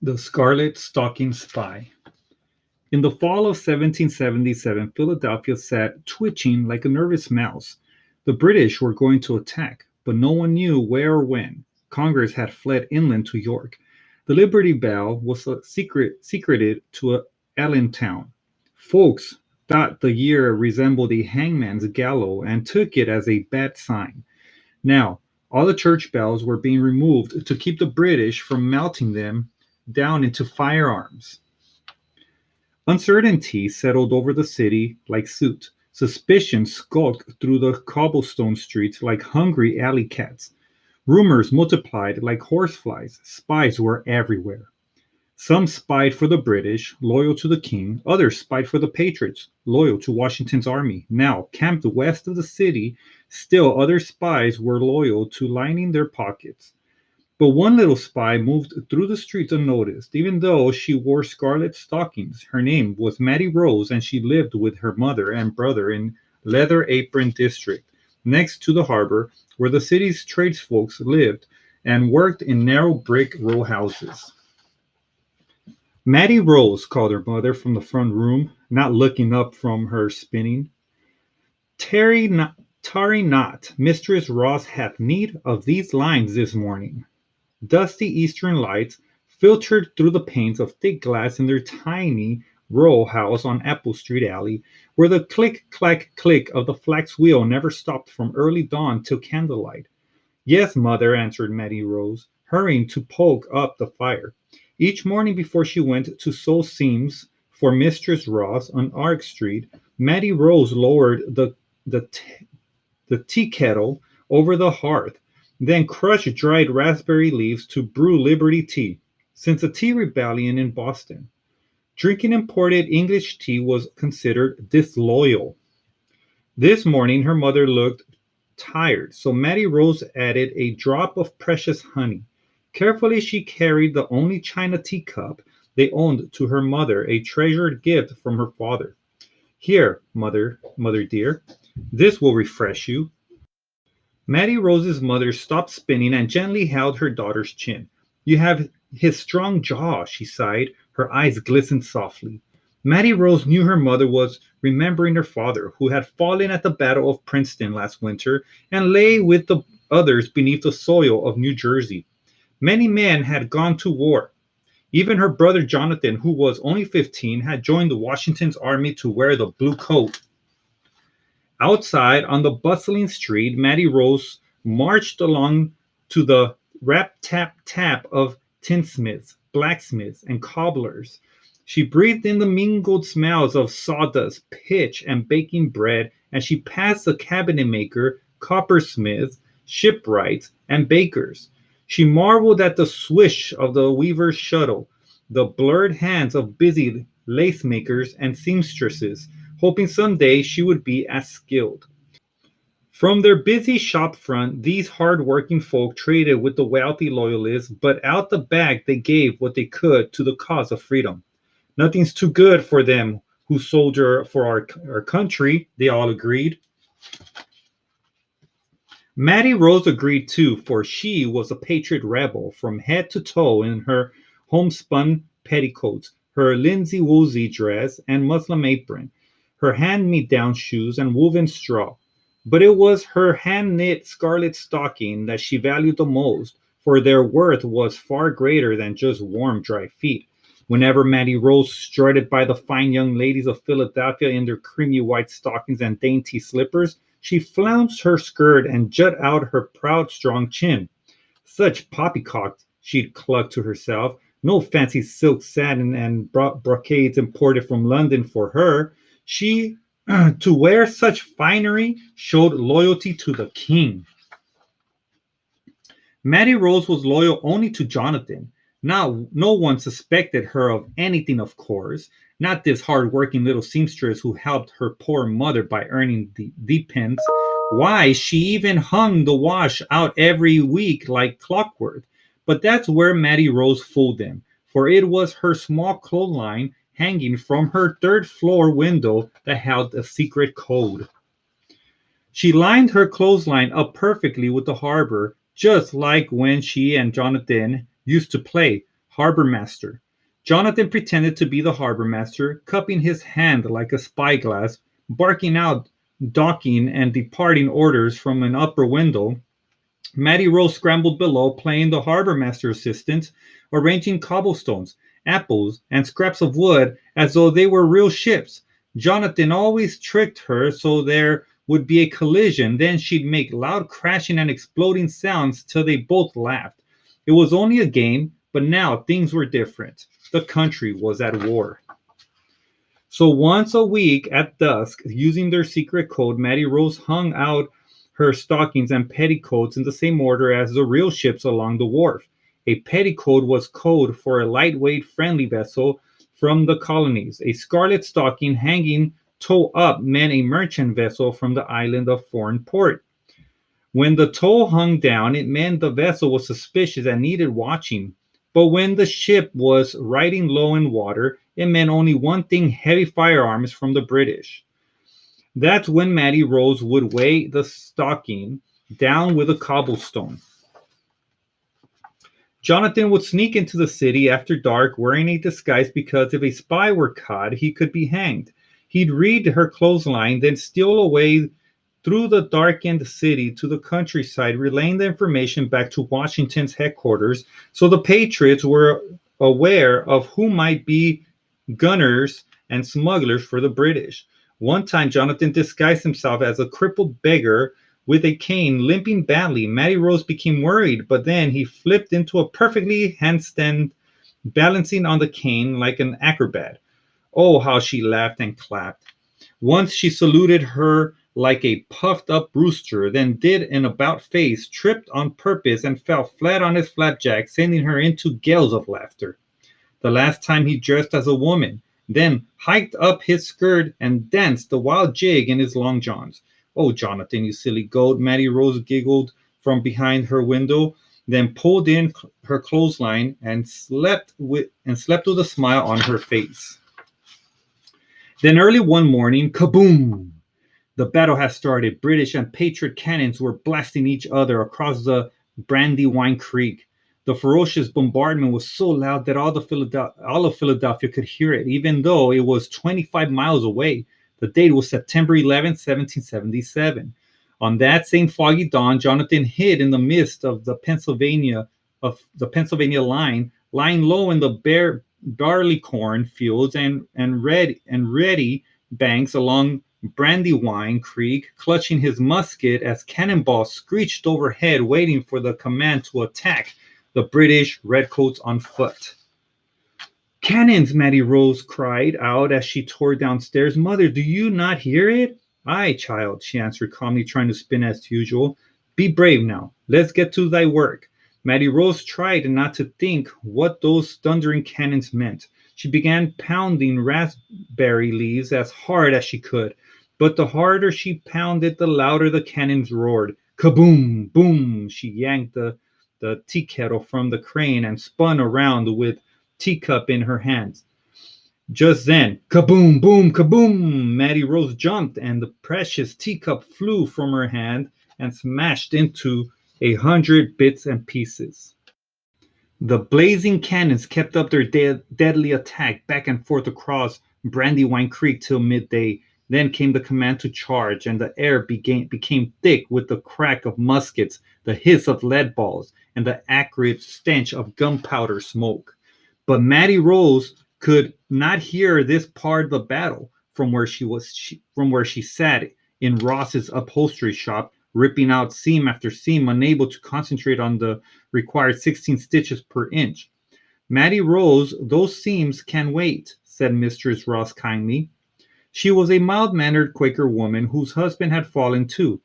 The Scarlet Stocking Spy. In the fall of 1777, Philadelphia sat twitching like a nervous mouse. The British were going to attack, but no one knew where or when. Congress had fled inland to York. The Liberty Bell was secreted to Allentown. Folks thought the year resembled a hangman's gallows and took it as a bad sign. Now, all the church bells were being removed to keep the British from melting them down into firearms. Uncertainty settled over the city like soot. Suspicion skulked through the cobblestone streets like hungry alley cats. Rumors multiplied like horseflies. Spies were everywhere. Some spied for the British, loyal to the king. Others spied for the patriots, loyal to Washington's army. Now, camped west of the city, still other spies were loyal to lining their pockets. But one little spy moved through the streets unnoticed, even though she wore scarlet stockings. Her name was Maddie Rose, and she lived with her mother and brother in Leather Apron District, next to the harbor, where the city's tradesfolk lived and worked in narrow brick row houses. Maddie Rose, called her mother from the front room, not looking up from her spinning. Tarry not, Mistress Ross hath need of these lines this morning. Dusty eastern lights filtered through the panes of thick glass in their tiny row house on Apple Street Alley, where the click, clack, click of the flax wheel never stopped from early dawn till candlelight. Yes, mother, answered Maddie Rose, hurrying to poke up the fire. Each morning before she went to sew seams for Mistress Ross on Ark Street, Maddie Rose lowered the, the tea kettle over the hearth, then crushed dried raspberry leaves to brew Liberty tea, since the tea rebellion in Boston. Drinking imported English tea was considered disloyal. This morning her mother looked tired, so Maddie Rose added a drop of precious honey. Carefully she carried the only china teacup they owned to her mother, a treasured gift from her father. Here, mother dear, this will refresh you. Maddie Rose's mother stopped spinning and gently held her daughter's chin. You have his strong jaw, she sighed. Her eyes glistened softly. Maddie Rose knew her mother was remembering her father, who had fallen at the Battle of Princeton last winter and lay with the others beneath the soil of New Jersey. Many men had gone to war. Even her brother Jonathan, who was only 15, had joined the Washington's army to wear the blue coat. Outside on the bustling street, Maddie Rose marched along to the rap tap tap of tinsmiths, blacksmiths, and cobblers. She breathed in the mingled smells of sawdust, pitch, and baking bread as she passed the cabinet maker, coppersmiths, shipwrights, and bakers. She marveled at the swish of the weaver's shuttle, the blurred hands of busy lace makers and seamstresses, hoping someday she would be as skilled. From their busy shop front, these hard-working folk traded with the wealthy loyalists, but out the back they gave what they could to the cause of freedom. Nothing's too good for them who soldier for our country, they all agreed. Maddie Rose agreed too, for she was a patriot rebel from head to toe in her homespun petticoats, her linsey-woolsey dress and muslin apron, her hand-me-down shoes and woven straw. But it was her hand-knit scarlet stocking that she valued the most, for their worth was far greater than just warm, dry feet. Whenever Maddie Rose strutted by the fine young ladies of Philadelphia in their creamy white stockings and dainty slippers, she flounced her skirt and jut out her proud, strong chin. Such poppycock, she'd cluck to herself. No fancy silk satin and brocades imported from London for her. She, to wear such finery, showed loyalty to the king. Maddie Rose was loyal only to Jonathan. Now, no one suspected her of anything, of course. Not this hard-working little seamstress who helped her poor mother by earning the pence. Why, she even hung the wash out every week like clockwork. But that's where Maddie Rose fooled them, for it was her small clothesline hanging from her third-floor window that held a secret code. She lined her clothesline up perfectly with the harbor, just like when she and Jonathan used to play Harbor Master. Jonathan pretended to be the harbor master, cupping his hand like a spyglass, barking out docking and departing orders from an upper window. Maddie Rose scrambled below, playing the harbor master assistant, arranging cobblestones, apples, and scraps of wood as though they were real ships. Jonathan always tricked her so there would be a collision, then she'd make loud crashing and exploding sounds till they both laughed. It was only a game, but now things were different. The country was at war. So once a week at dusk, using their secret code, Maddie Rose hung out her stockings and petticoats in the same order as the real ships along the wharf. A petticoat was code for a lightweight friendly vessel from the colonies. A scarlet stocking hanging toe up meant a merchant vessel from the island of foreign port. When the toe hung down, it meant the vessel was suspicious and needed watching. But when the ship was riding low in water, it meant only one thing: heavy firearms from the British. That's when Maddie Rose would weigh the stocking down with a cobblestone. Jonathan would sneak into the city after dark wearing a disguise because if a spy were caught, he could be hanged. He'd read her clothesline, then steal away through the darkened city to the countryside, relaying the information back to Washington's headquarters so the Patriots were aware of who might be gunners and smugglers for the British. One time, Jonathan disguised himself as a crippled beggar with a cane, limping badly. Maddie Rose became worried, but then he flipped into a perfectly handstand, balancing on the cane like an acrobat. Oh, how she laughed and clapped. Once she saluted her like a puffed up rooster, then did an about face, tripped on purpose, and fell flat on his flapjack, sending her into gales of laughter. The last time he dressed as a woman, then hiked up his skirt and danced the wild jig in his long johns. Oh, Jonathan, you silly goat, Maddie Rose giggled from behind her window, then pulled in her clothesline and slept with a smile on her face. Then early one morning, kaboom! The battle had started. British and Patriot cannons were blasting each other across the Brandywine Creek. The ferocious bombardment was so loud that all of Philadelphia could hear it, even though it was 25 miles away. The date was September 11th, 1777. On that same foggy dawn, Jonathan hid in the midst of the Pennsylvania line, lying low in the barley corn fields and ready banks along Brandywine Creek, clutching his musket as cannonballs screeched overhead, waiting for the command to attack the British redcoats on foot. Cannons, Maddie Rose cried out as she tore downstairs. Mother, do you not hear it? Aye, child, she answered calmly, trying to spin as usual. Be brave now. Let's get to thy work. Maddie Rose tried not to think what those thundering cannons meant. She began pounding raspberry leaves as hard as she could, but the harder she pounded, the louder the cannons roared. Kaboom! Boom! She yanked the tea kettle from the crane and spun around with teacup in her hands. Just then, kaboom! Boom! Kaboom! Maddie Rose jumped, and the precious teacup flew from her hand and smashed into 100 bits and pieces. The blazing cannons kept up their deadly attack back and forth across Brandywine Creek till midday. Then came the command to charge, and the air became thick with the crack of muskets, the hiss of lead balls, and the acrid stench of gunpowder smoke. But Maddie Rose could not hear this part of the battle from where she sat in Ross's upholstery shop, ripping out seam after seam, unable to concentrate on the required 16 stitches per inch. Maddie Rose, those seams can wait, said Mistress Ross kindly. She was a mild-mannered Quaker woman whose husband had fallen too.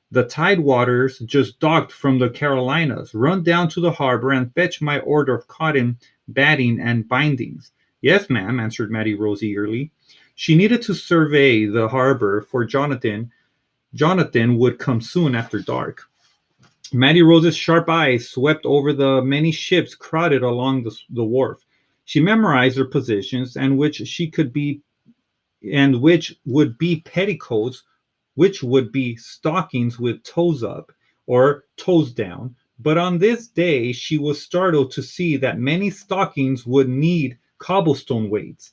The Tidewaters just docked from the Carolinas. Run down to the harbor and fetch my order of cotton batting and bindings. Yes, ma'am, answered Maddie Rose eagerly. She needed to survey the harbor, for Jonathan would come soon after dark. Maddie Rose's sharp eyes swept over the many ships crowded along the wharf. She memorized their positions and which would be petticoats, which would be stockings with toes up or toes down, But on this day she was startled to see that many stockings would need cobblestone weights.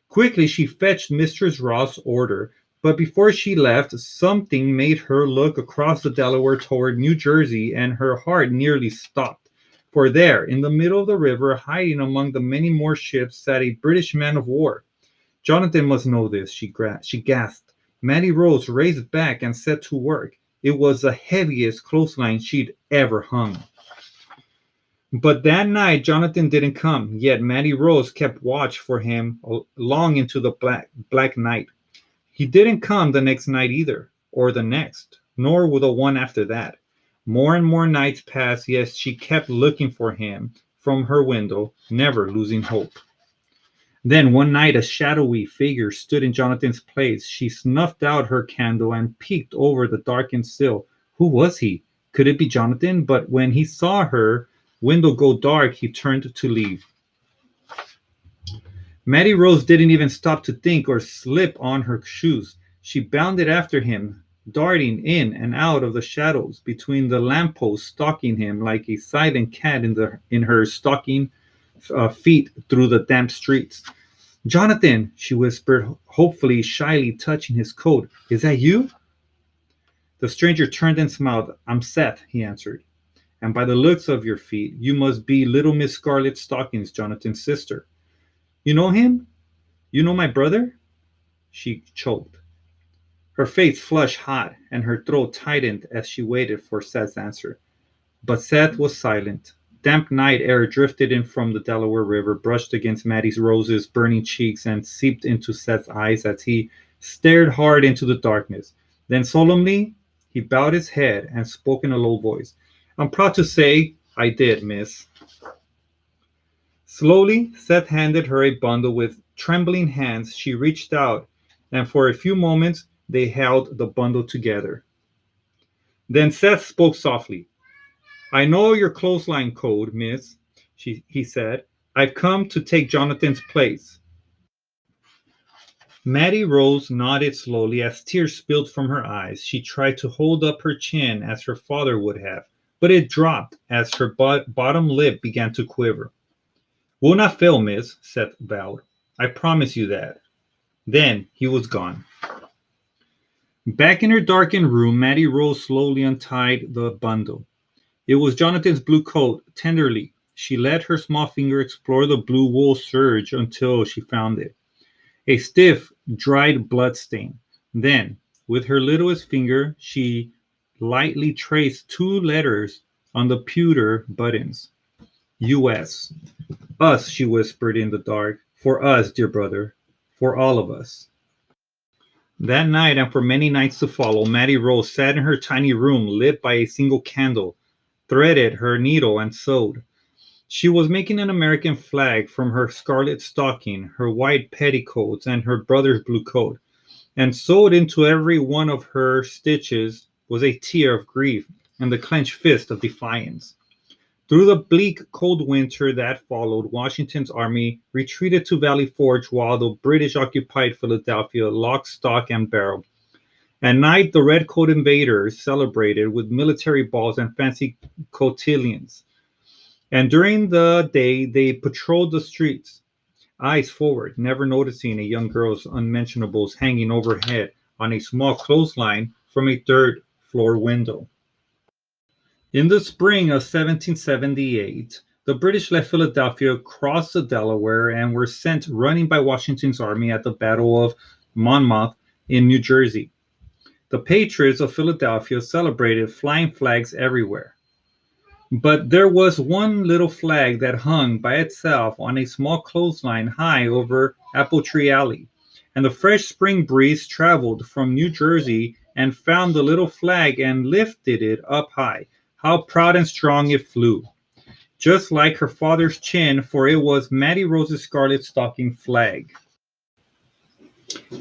Quickly she fetched Mistress Ross's order, but before she left, something made her look across the Delaware toward New Jersey, and her heart nearly stopped. For there, in the middle of the river, hiding among the many more ships, sat a British man of war. Jonathan must know this, she gasped. Maddie Rose raced back and set to work. It was the heaviest clothesline she'd ever hung. But that night Jonathan didn't come, yet Maddie Rose kept watch for him long into the black night. He didn't come the next night either, or the next, nor the one after that. More and more nights passed, yet she kept looking for him from her window, never losing hope. Then one night a shadowy figure stood in Jonathan's place. She snuffed out her candle and peeked over the darkened sill. Who was he? Could it be Jonathan? But when he saw her window go dark, he turned to leave. Maddie Rose didn't even stop to think or slip on her shoes. She bounded after him, darting in and out of the shadows between the lampposts, stalking him like a silent cat in her stocking feet through the damp streets. Jonathan, she whispered, hopefully shyly touching his coat. Is that you? The stranger turned and smiled. I'm Seth, he answered. And by the looks of your feet, you must be little Miss Scarlet Stockings, Jonathan's sister. You know him? You know my brother? She choked. Her face flushed hot, and her throat tightened as she waited for Seth's answer. But Seth was silent. Damp night air drifted in from the Delaware River, brushed against Maddie Rose's burning cheeks, and seeped into Seth's eyes as he stared hard into the darkness. Then solemnly, he bowed his head and spoke in a low voice. I'm proud to say I did, miss. Slowly, Seth handed her a bundle. With trembling hands. She reached out, and for a few moments they held the bundle together. Then Seth spoke softly. I know your clothesline code, miss, he said. I've come to take Jonathan's place. Maddie Rose nodded slowly as tears spilled from her eyes. She tried to hold up her chin as her father would have, but it dropped as her bottom lip began to quiver. Will not fail, miss, Seth vowed. I promise you that. Then he was gone. Back in her darkened room, Maddie Rose slowly untied the bundle. It was Jonathan's blue coat. Tenderly, she let her small finger explore the blue wool serge until she found it. A stiff, dried blood stain. Then, with her littlest finger, she lightly traced two letters on the pewter buttons. U.S. Us, she whispered in the dark. For us, dear brother. For all of us. That night, and for many nights to follow, Maddie Rose sat in her tiny room, lit by a single candle, threaded her needle, and sewed. She was making an American flag from her scarlet stocking, her white petticoats, and her brother's blue coat. And sewed into every one of her stitches was a tear of grief and the clenched fist of defiance. Through the bleak, cold winter that followed, Washington's army retreated to Valley Forge while the British occupied Philadelphia lock, stock, and barrel. At night, the red-coat invaders celebrated with military balls and fancy cotillions. And during the day, they patrolled the streets, eyes forward, never noticing a young girl's unmentionables hanging overhead on a small clothesline from a third-floor window. In the spring of 1778, the British left Philadelphia, crossed the Delaware, and were sent running by Washington's army at the Battle of Monmouth in New Jersey. The patriots of Philadelphia celebrated, flying flags everywhere. But there was one little flag that hung by itself on a small clothesline high over Apple Tree Alley, and the fresh spring breeze traveled from New Jersey and found the little flag and lifted it up high. How proud and strong it flew, just like her father's chin, for it was Maddie Rose's scarlet stocking flag.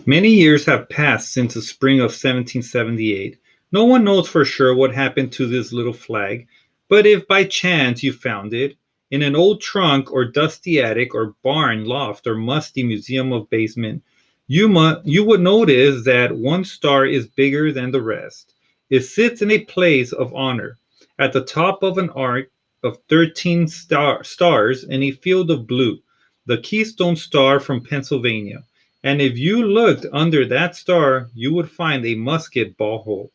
Many years have passed since the spring of 1778. No one knows for sure what happened to this little flag, but if by chance you found it in an old trunk or dusty attic or barn loft or musty museum of basement, you would notice that one star is bigger than the rest. It sits in a place of honor, at the top of an arc of 13 stars in a field of blue, the Keystone Star from Pennsylvania. And if you looked under that star, you would find a musket ball hole.